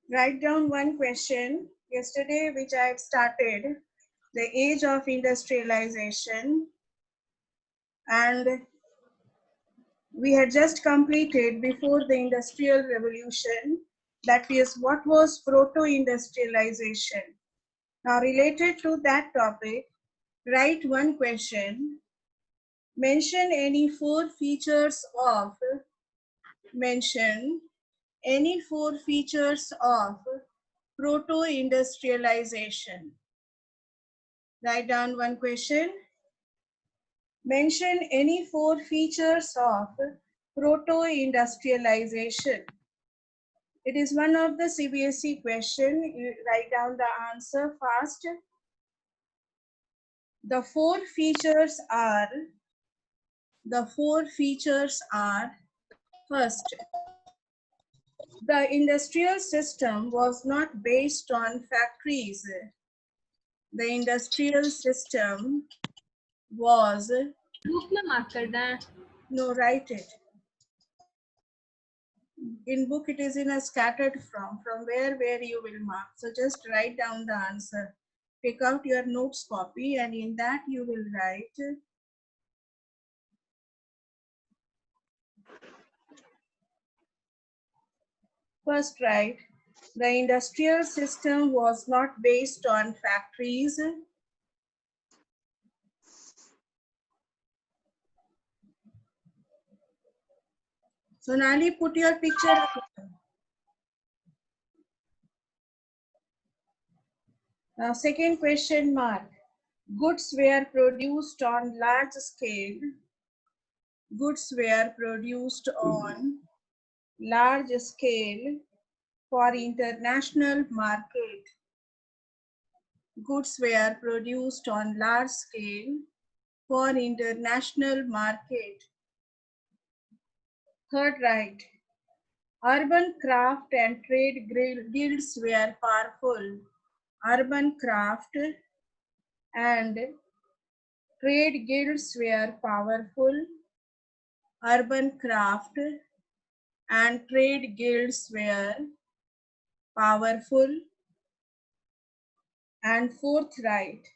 Write down one question yesterday which I had started, the age of industrialization, and we had just completed before the industrial revolution, that is what was proto-industrialization. Now related to that topic, write one question. Mention any four features of proto-industrialization. Write down one question. Mention any four features of proto-industrialization. It is one of the CBSE question. You write down the answer fast. The four features are first, the industrial system was not based on factories. The industrial system was, book में mark कर दें. no, write it. In book it is in a scattered from where you will mark. So just write down the answer. Take out your notes copy and in that you will write first, write the industrial system was not based on factories. Sonali, put your picture up. Now second question mark. Goods were produced on large scale. Goods were produced on large scale for international market. Goods were produced on large scale for international market. Third, right. Urban craft and trade guilds were powerful. Urban craft and trade guilds were powerful. Urban craft and trade guilds were powerful. And fourth, right.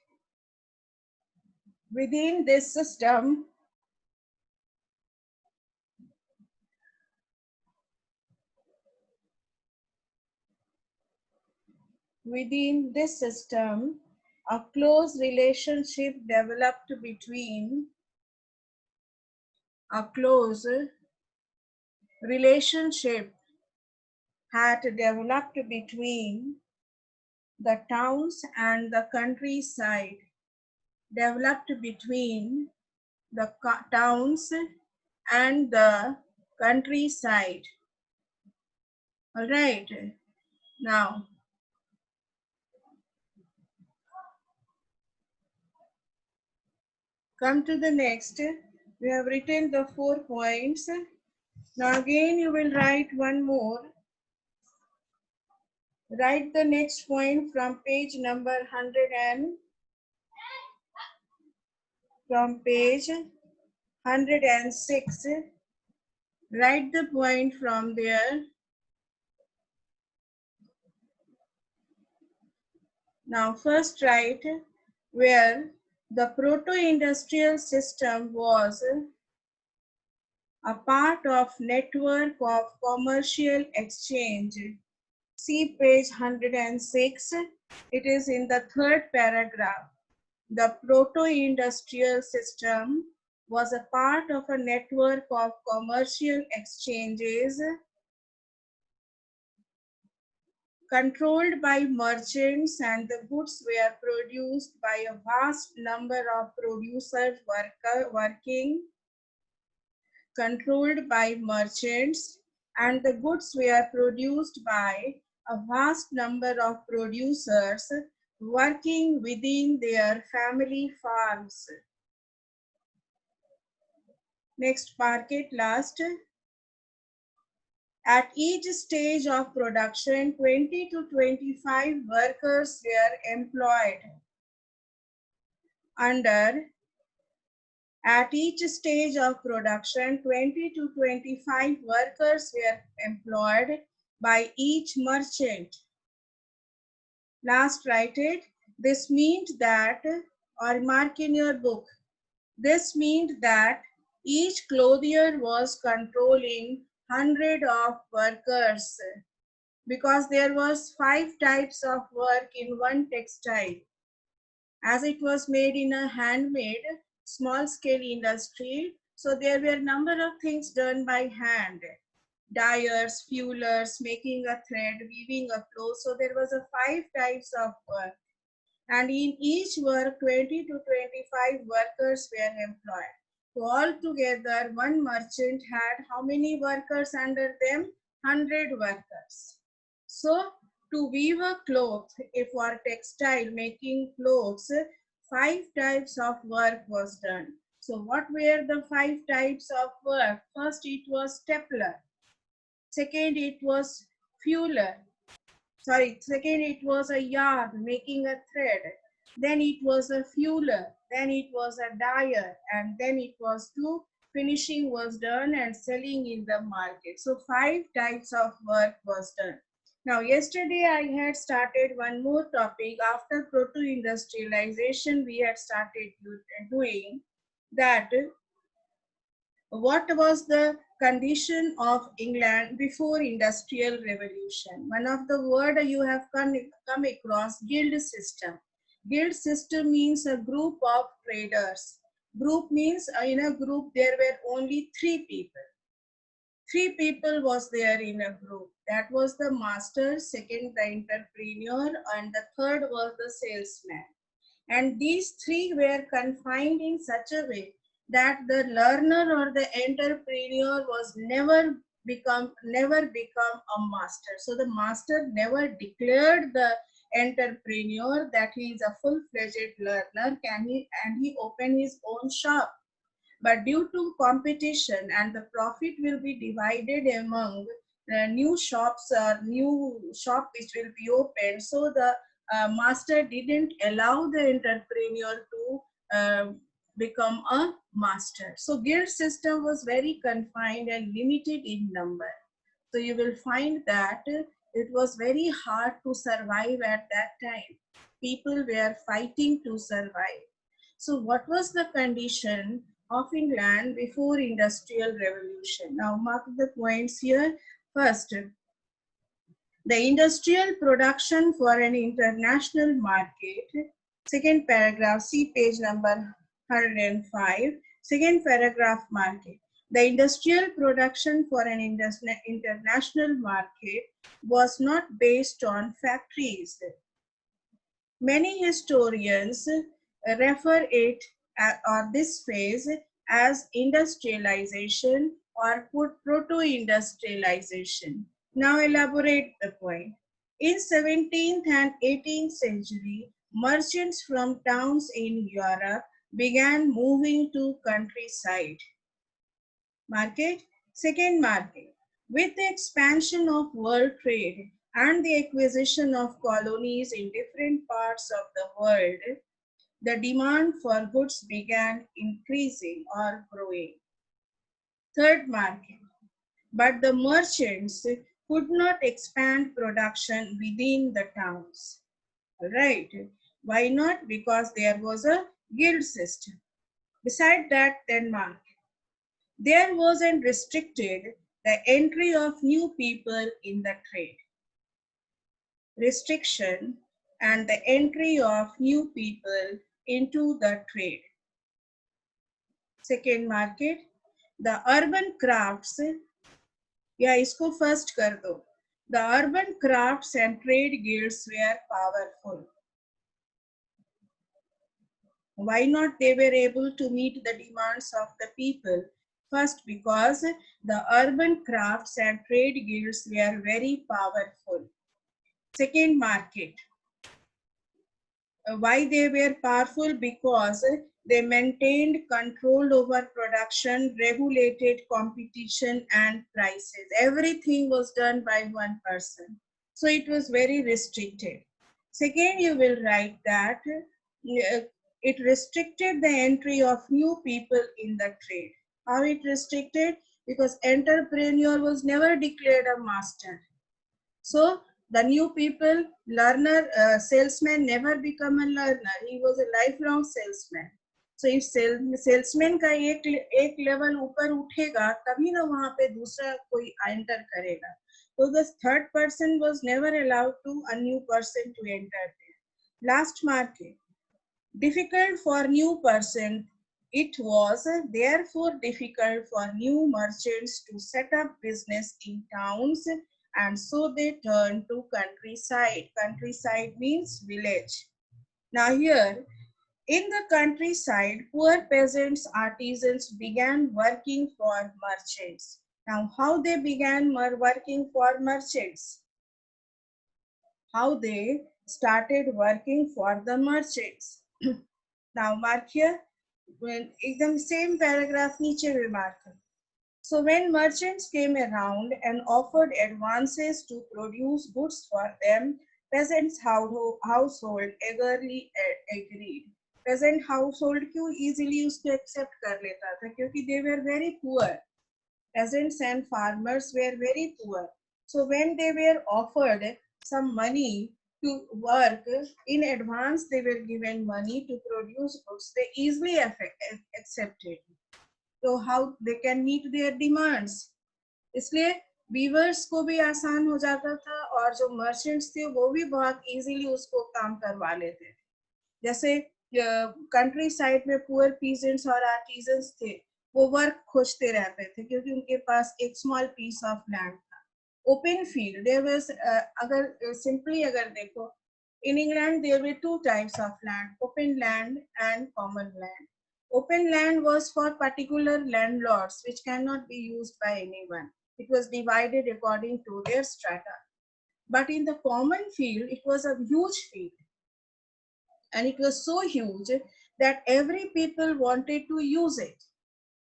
Within this system, a close relationship developed between the towns and the countryside. Developed between the towns and the countryside. All right. Now, come to the next. We have written the 4 points. Now again you will write one more. Write the next point from page number 100 and from page 106. Write the point from there. Now first write where the proto-industrial system was a part of network of commercial exchange. See page 106. It is in the third paragraph. The proto-industrial system was a part of a network of commercial exchanges controlled by merchants, and the goods were produced by a vast number of producers working. Controlled by merchants, and the goods were produced by a vast number of producers working within their family farms. Next, market last. At each stage of production, 20 to 25 workers were employed. At each stage of production, 20 to 25 workers were employed by each merchant. Last, write it. This means that, or mark in your book, this means that each clothier was controlling 100 of workers because there was 5 types of work in one textile. As it was made in a handmade small scale industry, so there were a number of things done by hand: dyers, fuelers, making a thread, weaving a cloth. So there was a 5 types of work, and in each work 20 to 25 workers were employed. So altogether one merchant had how many workers under them? 100 workers. So to weave a cloth, if for textile making clothes, 5 types of work was done. So what were the 5 types of work? First it was stapler. Second it was fueler. Second it was a yarn, making a thread. Then it was a fueler. Then it was a dyer. And then it was to finishing was done and selling in the market. So 5 types of work was done. Now yesterday I had started one more topic. After proto-industrialization, we had started doing that. What was the condition of England before industrial revolution? One of the word you have come across, guild system. Guild system means a group of traders. Group means in a group there were only 3 people. 3 people was there in a group. That was the master, second the entrepreneur, and the third was the salesman. And these 3 were confined in such a way that the learner or the entrepreneur was never become a master. So the master never declared the entrepreneur that he is a full-fledged learner, and he open his own shop. But due to competition, and the profit will be divided among new shops or new shop which will be opened. So the master didn't allow the entrepreneur to become a master. So guild system was very confined and limited in number. So you will find that it was very hard to survive at that time. People were fighting to survive. So what was the condition of England before industrial revolution? Now mark the points here. First, the industrial production for an international market. Second paragraph, see page number 105. Second paragraph, market. The industrial production for an international market was not based on factories. Many historians refer it or this phase as industrialization or proto-industrialization. Now elaborate the point. In 17th and 18th century, merchants from towns in Europe began moving to countryside. Market. Second, market. With the expansion of world trade and the acquisition of colonies in different parts of the world, the demand for goods began increasing or growing. Third, market. But the merchants could not expand production within the towns. Right? Why not? Because there was a guild system. Beside that, then market. There wasn't restricted the entry of new people in the trade. Restriction and the entry of new people into the trade. Second, market. The urban crafts, या इसको first कर दो. The urban crafts and trade guilds were powerful. Why not? They were able to meet the demands of the people. First, because the urban crafts and trade guilds were very powerful. Second, market. Why they were powerful? Because they maintained control over production, regulated competition and prices. Everything was done by one person. So it was very restricted. Second, you will write that it restricted the entry of new people in the trade. How it restricted? Because entrepreneur was never declared a master. So the new people, learner, salesman never become a learner. He was a lifelong salesman. So if salesman का एक level ऊपर उठेगा तभी ना वहाँ पे दूसरा कोई enter करेगा. So the third person was never allowed to a new person to enter there. Last market. Difficult for new person. It was therefore difficult for new merchants to set up business in towns, and so they turned to countryside. Countryside means village. Now here, in the countryside, poor peasants, artisans began working for merchants. Now how they began working for merchants? How they started working for the merchants. Now mark here, when एकदम same paragraph नीचे भी mark है. So when merchants came around and offered advances to produce goods for them, peasants household eagerly agreed. Peasant household क्यों easily उसको accept कर लेता था? क्योंकि they were very poor. Peasants and farmers were very poor. So when they were offered some money to work in advance, they were given money to produce goods. They easily accepted. So how they can meet their demands? इसलिए viewers को भी आसान हो जाता था और जो merchants थे वो भी बहुत इजीली उसको काम करवा लेते थे. जैसे कंट्री साइड में पुअर पीजेंट्स और आर्टिजन्स थे, वो वर्क खोजते रहते थे क्योंकि उनके पास एक स्मॉल पीस ऑफ लैंड था. ओपन फील्ड देयर वाज, अगर सिंपली अगर देखो, in England there were two types of land, open land and common land. Open land was for particular landlords which cannot be used by anyone. It was divided according to their strata. But in the common field, it was a huge field, and it was so huge that every people wanted to use it.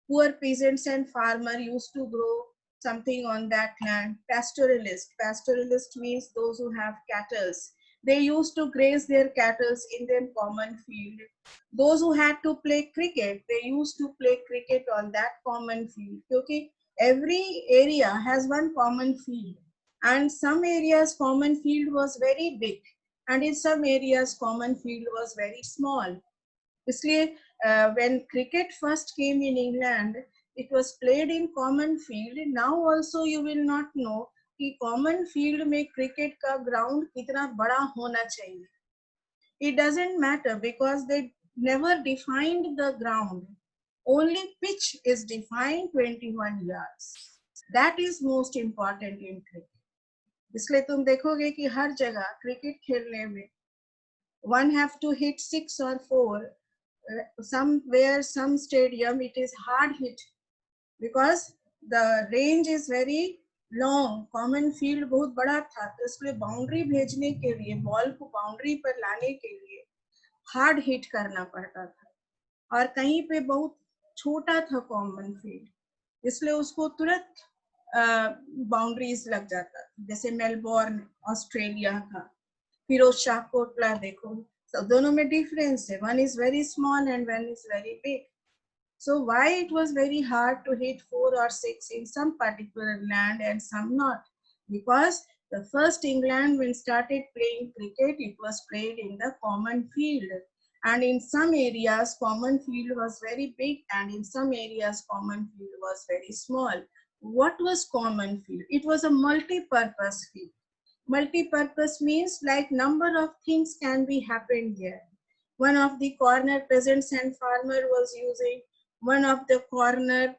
Poor peasants and farmer used to grow something on that land. Pastoralist means those who have cattle. They used to graze their cattle in their common field. Those who had to play cricket, they used to play cricket on that common field. Okay, every area has one common field, and some areas common field was very big, and in some areas common field was very small. इसलिए when cricket first came in England, it was played in common field. Now also you will not know कि common field में cricket का ground कितना बड़ा होना चाहिए. It doesn't matter because they never defined the ground. Only pitch is defined 21 yards. That is most important in cricket. इसलिए तुम देखोगे कि हर जगह क्रिकेट खेलने में one have to hit 6 or 4. Somewhere, some stadium, it is hard hit because the range is very long. Common field बहुत बड़ा था, तो इसलिए बाउंड्री भेजने के लिए, बॉल को बाउंड्री पर लाने के लिए हार्ड हिट करना पड़ता था. और कहीं पे बहुत छोटा था कॉमन फील्ड, इसलिए उसको तुरंत बाउंड्रीज लग जाता. जैसे मेलबोर्न ऑस्ट्रेलिया का फिरोज शाह कोटला देखो, so दोनों में difference है. One is very small and one is very big. So why it was very hard to hit 4 or 6 in some particular land and some not? Because the first England when started playing cricket, it was played in the common field. And in some areas, common field was very big, and in some areas, common field was very small. What was common field? It was a multi-purpose field. Multi-purpose means like number of things can be happened here. One of the corner peasants and farmer was using, one of the corner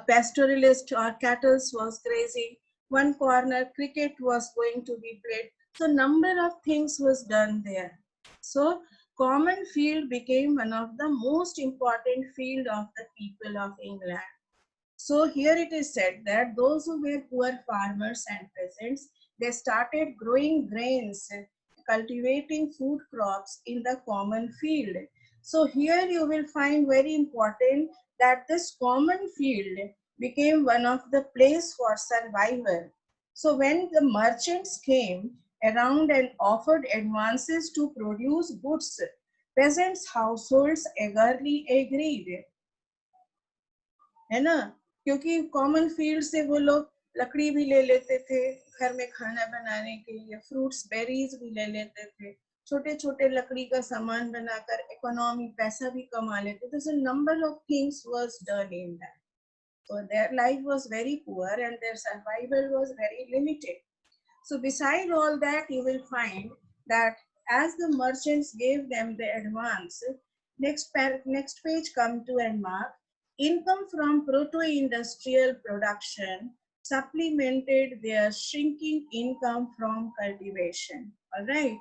pastoralist or cattle was grazing, one corner cricket was going to be played. So number of things was done there. So common field became one of the most important field of the people of England. So here it is said that those who were poor farmers and peasants, they started growing grains, cultivating food crops in the common field. So here you will find very important that this common field became one of the place for survival. So when the merchants came around and offered advances to produce goods, peasants' households eagerly agreed. है ना, क्योंकि common field से वो लोग लकड़ी भी ले लेते थे घर में खाना बनाने के लिए, फ्रूट्स बेरीज भी ले लेते थे, छोटे छोटे लकड़ी का सामान बनाकर इकोनॉमी पैसा भी कमा लेते थे. So number of things was done in that. So their life was very poor and their survival was very limited. So beside all that, you will find that as the merchants gave them the advance, next page come to and mark, income from proto-industrial production supplemented their shrinking income from cultivation. All right.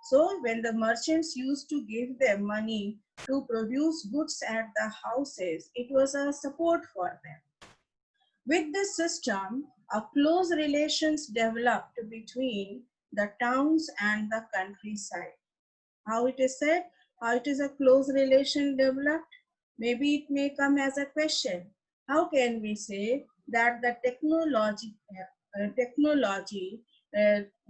So when the merchants used to give them money to produce goods at the houses, it was a support for them. With this system, a close relations developed between the towns and the countryside. How it is said? How it is a close relation developed? Maybe it may come as a question. How can we say that the technology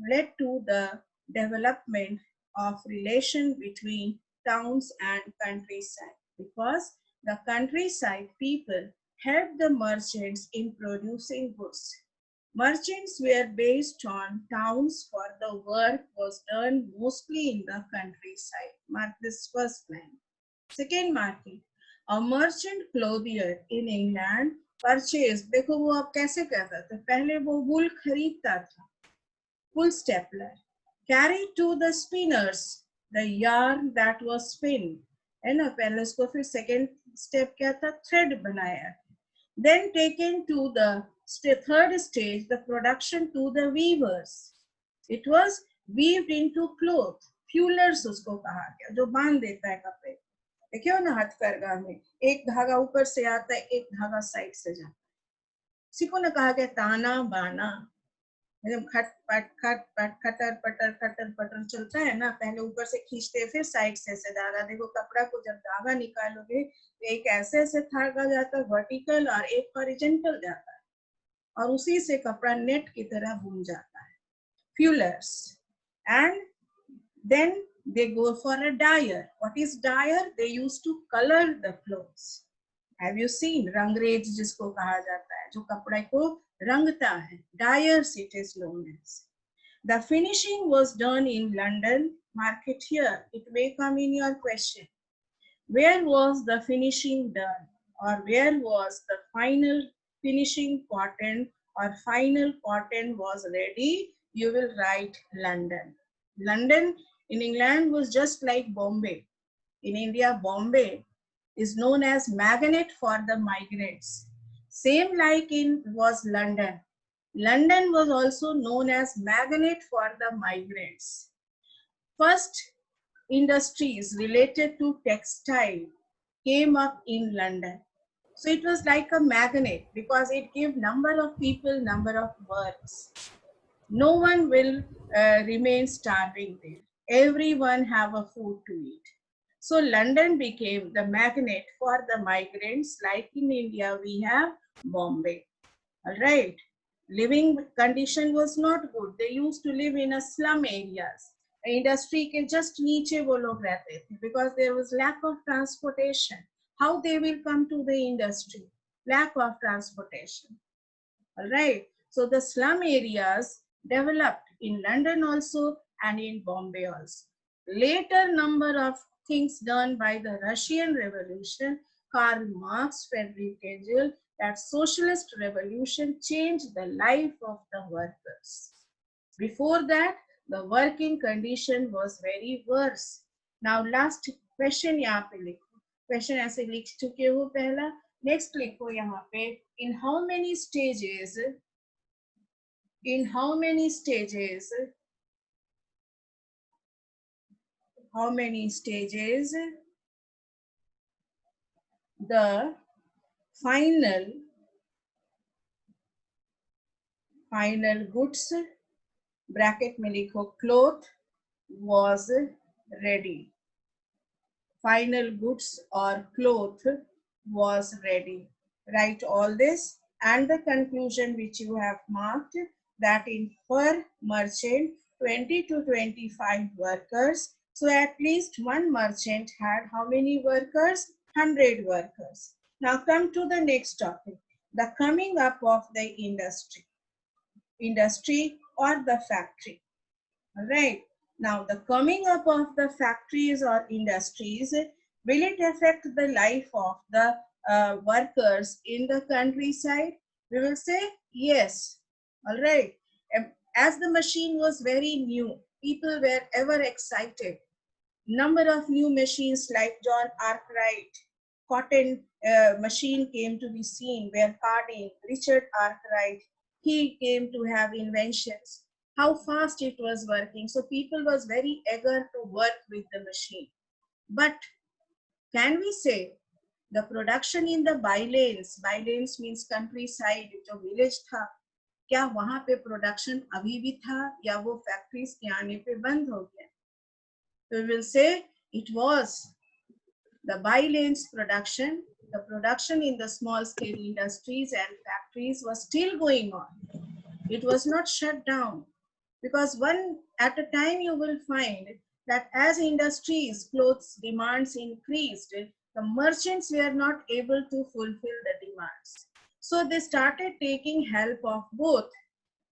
led to the development of relation between towns and countryside? Because the countryside people helped the merchants in producing goods. Merchants were based on towns, for the work was done mostly in the countryside. Mark this first line. Second marking, a merchant clothier in England purchased, देखो वो अब कैसे करता था, पहले वो वूल खरीदता था, wool stapler, carried to the spinners the yarn that was spun, है ना, पहले उसको फिर second step क्या था, thread बनाया, then taken to the third stage, the production to the weavers. It was weaved into cloth. Fullers उसको कहा गया, जो बांध देता है कपड़े. देखियो ना हथकरघा में एक धागा ऊपर से आता है, एक धागा साइड से जाता है. इसी को ना कहा गया ताना बाना. जब खट पट खटर पटर चलता है ना, पहले ऊपर से खींचते फिर साइड से धागा. देखो कपड़ा को जब धागा निकालोगे तो एक ऐसे धागा जाता है वर्टिकल और एक हॉरिजॉन्टल जाता है, और उसी से कपड़ा नेट की तरह बुन जाता है. Fullers. And then they go for a dyer. What is dyer? They used to color the clothes. Have you seen? Rangrez जिसको कहा जाता है, जो कपड़े को रंगता है, dyers it is known as. The finishing was done in London. Mark it here. It may come in your question. Where was the finishing done, or where was the final finishing cotton or final cotton was ready? You will write London. London in England was just like Bombay. In India, Bombay is known as magnet for the migrants. Same like in was London. London was also known as magnet for the migrants. First industries related to textile came up in London. So it was like a magnet because it gave number of people, number of works. No one will remain starving there. Everyone have a food to eat. So London became the magnet for the migrants. Like in India, we have Bombay. All right. Living condition was not good. They used to live in a slum areas. Industry के just नीचे वो लोग रहते थे because there was lack of transportation. How they will come to the industry? Lack of transportation. All right. So the slum areas developed in London also and in Bombay also. Later number of things done by the Russian Revolution, Karl Marx, Friedrich Engels, that socialist revolution changed the life of the workers. Before that, the working condition was very worse. Now last question यहाँ पे लिखो. Question ऐसे लिख चुके हो पहला. Next लिखो यहाँ पे. In how many stages the final goods bracket में लिखो cloth was ready. Final goods or cloth was ready. Write all this and the conclusion which you have marked, that in per merchant 20 to 25 workers. So at least one merchant had how many workers? 100 workers. Now come to the next topic, the coming up of the industry. industry or the factory. All right. Now, the coming up of the factories or industries, will it affect the life of the workers in the countryside? We will say yes. All right. As the machine was very new, people were ever excited. Number of new machines like John Arkwright cotton machine came to be seen, where Carding, Richard Arkwright, he came to have inventions. How fast it was working. So people was very eager to work with the machine. But can we say the production in the bylanes means countryside, जो village था, क्या वहां पे production अभी भी था या वो फैक्ट्रीज के आने पे बंद हो गया? We will say it was the bylanes production, the production in the small scale industries and factories was still going on. It was not shut down, because one at a time you will find that as industries, clothes demands increased, the merchants were not able to fulfill the demands. So they started taking help of both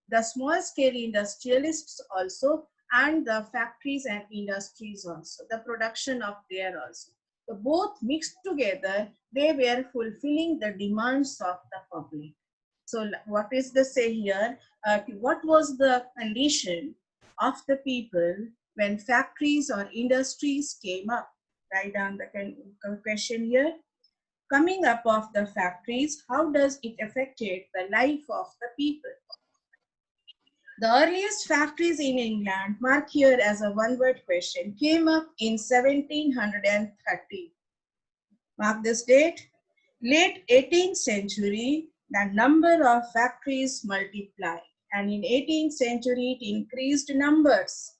the small scale industrialists also and the factories and industries also, the production of there also. So both mixed together, they were fulfilling the demands of the public. So what is the say here? What was the condition of the people when factories or industries came up? Write down the question here. Coming up of the factories, how does it affected the life of the people? The earliest factories in England, marked here as a one-word question, came up in 1730. Mark this date. Late 18th century, the number of factories multiplied, and in 18th century it increased numbers.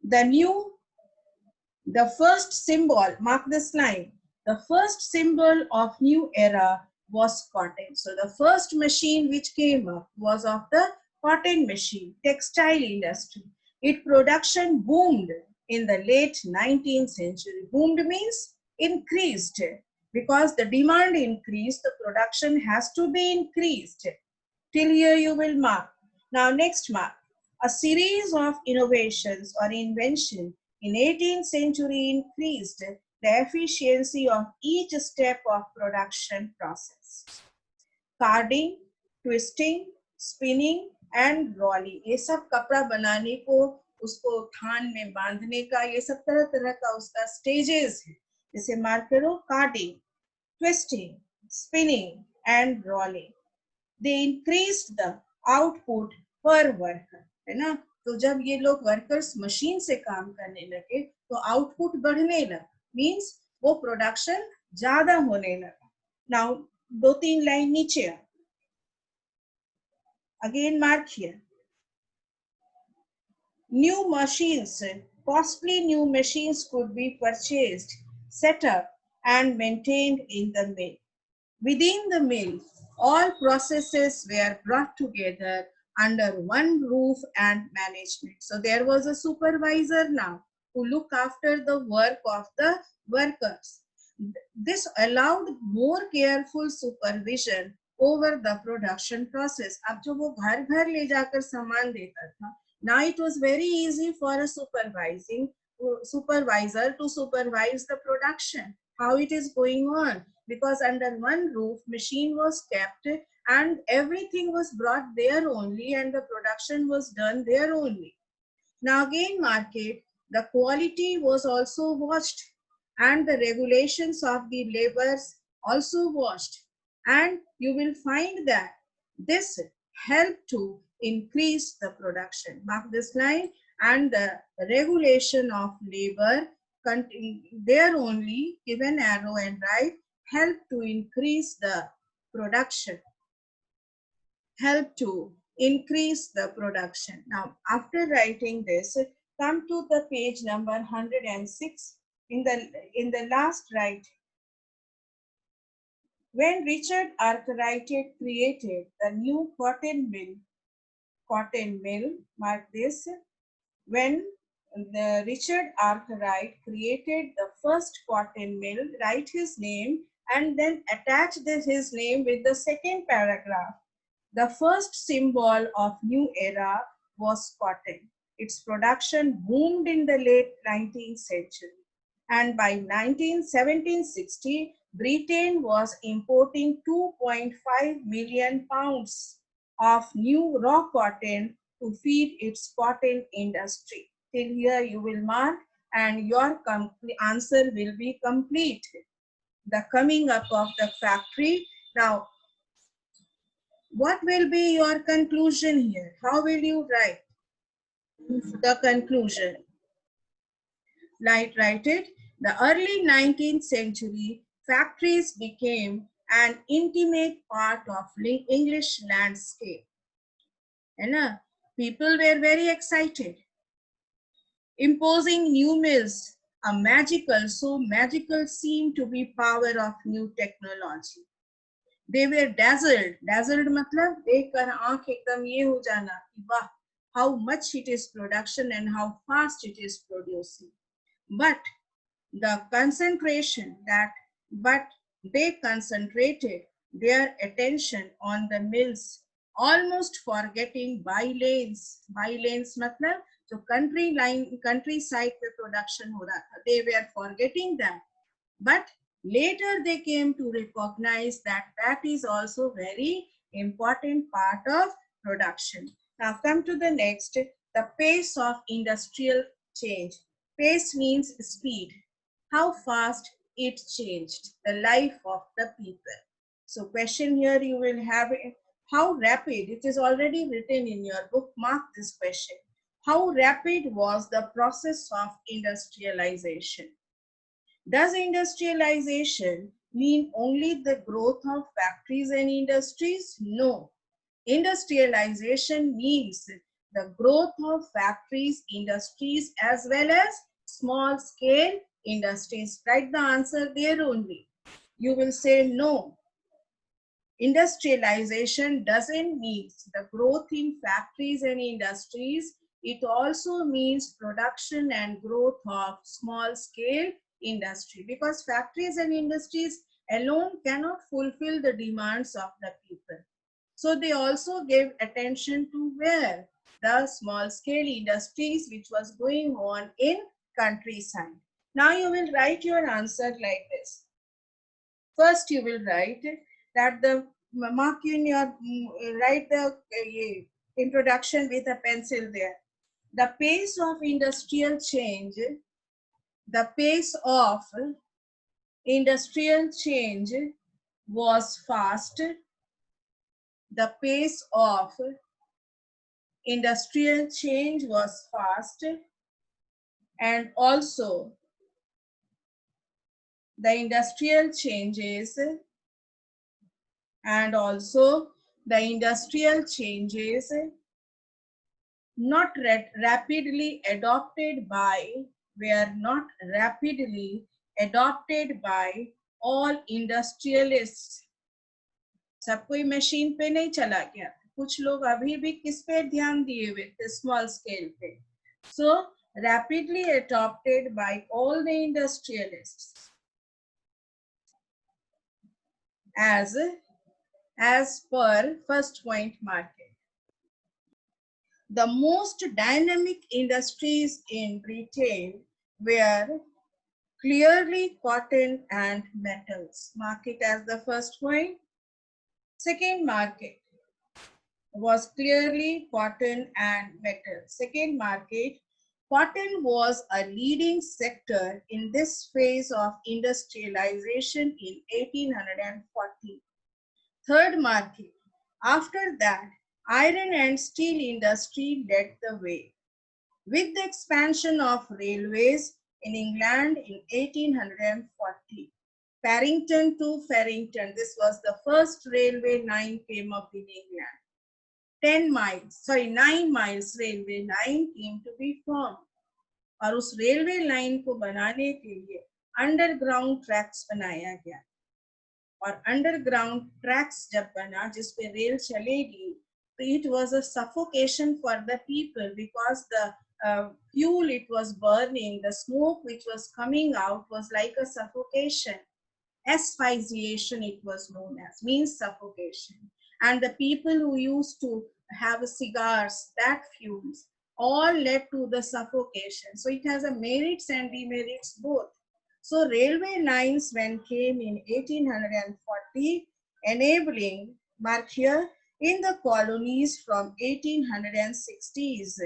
The first symbol, mark this line, the first symbol of new era was cotton. So the first machine which came up was of the cotton machine, textile industry. Its production boomed in the late 19th century. Boomed means increased. Because the demand increased, the production has to be increased. Till here you will mark. Now next mark. A series of innovations or invention in 18th century increased the efficiency of each step of production process. Carding, twisting, spinning and rolling. ये सब कपड़ा बनाने को, उसको थान में बांधने का, ये सब तरह तरह का उसका स्टेजेस है. जैसे मार्क करो, carding, twisting, spinning and rolling. They increased the output per worker. है ना? तो जब ये लोग वर्कर्स मशीन से काम करने लगे तो आउटपुट बढ़ने लगा, मीन्स वो प्रोडक्शन ज्यादा होने लगा. नाउ 2-3 लाइन नीचे. Again mark here. New machines, costly new machines could be purchased, set up and maintained in the mill. Within the mill, all processes were brought together under one roof and management. So there was a supervisor now who looked after the work of the workers. This allowed more careful supervision over the production process. अब जो वो घर घर ले जाकर सामान देता था, now it was very easy for a supervisor to supervise the production, how it is going on, because under one roof machine was kept and everything was brought there only and the production was done there only. Now again market, the quality was also watched and the regulations of the labors also watched, and you will find that this helped to increase the production. Mark this line. And the regulation of labor there only, give an arrow and write, help to increase the production. Help to increase the production. Now, after writing this, come to the page number 106. In the last write, when Richard Arkwright created the new cotton mill, mark this, when the Richard Arkwright created the first cotton mill, write his name and then attach his name with the second paragraph. The first symbol of new era was cotton. Its production boomed in the late 19th century, and by 1760, Britain was importing 2.5 million pounds of new raw cotton to feed its cotton industry. Till here you will mark and your answer will be complete. The coming up of the factory. Now, what will be your conclusion here? How will you write the conclusion? Write it. The early 19th century, factories became an intimate part of English landscape. And people were very excited. Imposing new mills, so magical seemed to be power of new technology. They were dazzled मतलब देख कर आंख एकदम ये हो जाना कि वाह, how much it is production and how fast it is producing. But they concentrated their attention on the mills, almost forgetting bylanes. Bylanes मतलब जो countryside पे production हो रहा था, they were forgetting them. But later they came to recognize that that is also very important part of production. Now come to the next, the pace of industrial change. Pace means speed, how fast it changed the life of the people. So question here you will have, how rapid, it is already written in your book, mark this question. How rapid was the process of industrialization? Does industrialization mean only the growth of factories and industries? No. Industrialization means the growth of factories, industries, as well as small scale industries. Write the answer there only. You will say no. Industrialization doesn't mean the growth in factories and industries. It also means production and growth of small scale industry, because factories and industries alone cannot fulfill the demands of the people. So they also gave attention to where? The small scale industries which was going on in countryside. Now you will write your answer like this. First you will write that the mark in your, write the introduction with a pencil there. The pace of industrial change, the pace of industrial change was fast. The pace of industrial change was fast, and also the industrial changes not rapidly adopted by, were not rapidly adopted by all industrialists. सब कोई machine पे नहीं चला गया, कुछ लोग अभी भी किस पे ध्यान दिए हुए थे? स्मॉल स्केल पे. So rapidly adopted by all the industrialists as per first point market. The most dynamic industries in Britain were clearly cotton and metals. Mark it as the first point. Second market was clearly cotton and metal. Second market, cotton was a leading sector in this phase of industrialization in 1840. Third market, after that, iron and steel industry led the way. With the expansion of railways in England in 1840, Paddington to Farrington, this was the first railway line came up in England. 9 miles railway line came to be formed. और उस railway line को बनाने के लिए underground tracks बनाया गया. और underground tracks जब बना जिस पे रेल चलेगी, तो it was a suffocation for the people, because the fuel it was burning, the smoke which was coming out was like a suffocation. Asphyxiation it was known as, means suffocation. and the people who used to have cigars, that fumes, all led to the suffocation. So it has a merits and demerits both. So railway lines when came in 1840, enabling, mark here, in the colonies from 1860s.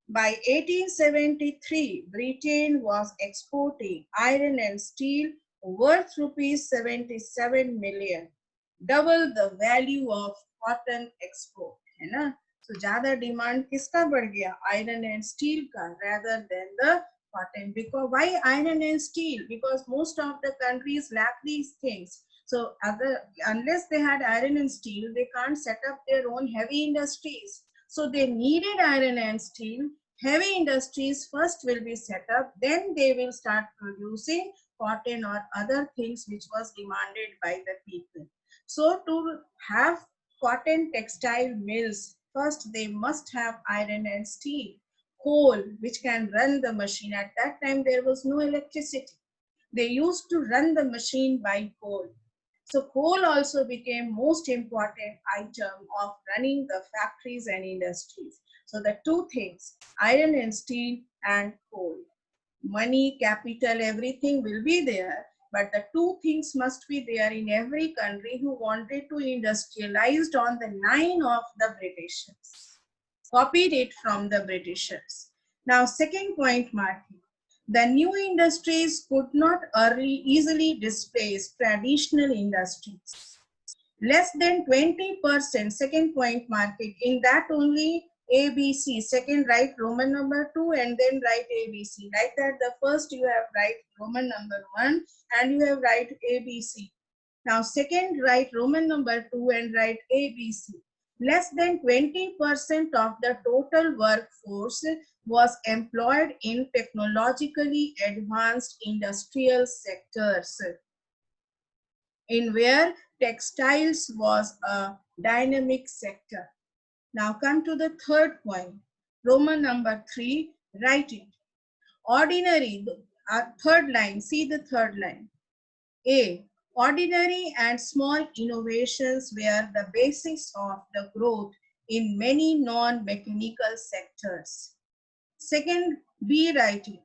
By 1873, Britain was exporting iron and steel worth rupees 77 million, double the value of cotton export, है ना? So ज़्यादा demand किसका बढ़ गया? Iron and steel का rather than the cotton. Because why iron and steel? Because most of the countries lack these things. So unless they had iron and steel, they can't set up their own heavy industries. So they needed iron and steel. Heavy industries first will be set up, then they will start producing cotton or other things which was demanded by the people. So to have cotton textile mills, first they must have iron and steel, coal which can run the machine. At that time there was no electricity. They used to run the machine by coal. So coal also became most important item of running the factories and industries. So the two things, iron and steel and coal. Money, capital, everything will be there, but the two things must be there in every country who wanted to industrialize on the line of the Britishers, copied it from the Britishers. Now, second point, Martin. The new industries could not easily displace traditional industries. Less than 20%, second point, market. In that only ABC, second write Roman number 2 and then write ABC. Like that, the first you have write Roman number 1 and you have write ABC. Now second write Roman number 2 and write ABC. Less than 20% of the total workforce was employed in technologically advanced industrial sectors, in where textiles was a dynamic sector. Now come to the third point. Roman number 3, write it. Ordinary, third line, see the third line. A, ordinary and small innovations were the basis of the growth in many non-mechanical sectors. Second, B, write it.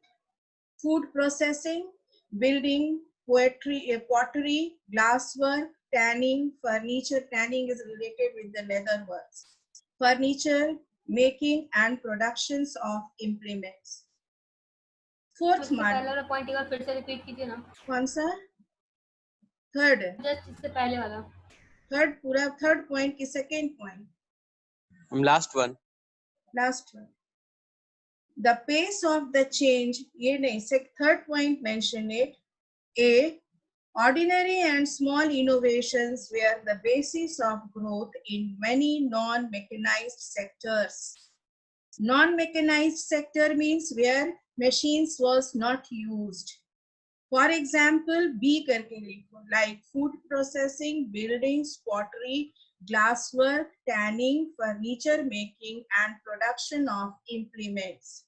Food processing, building, pottery, glasswork, tanning, furniture. Tanning is related with the leather works. Furniture, making and productions of implements. Fourth इससे mark. पहले वाला point एक बार फिर से repeat कीजिए ना कौन सा? थर्ड. जस्ट इससे पहले वाला थर्ड पूरा थर्ड पॉइंट की second point. Last one. Last one. The pace of the change, ये नहीं, third point mention it. A, ordinary and small innovations were the basis of growth in many non-mechanized sectors. Non-mechanized sector means where machines was not used. For example, B करके लिखो, like food processing, buildings, pottery, glasswork, tanning, furniture making, and production of implements.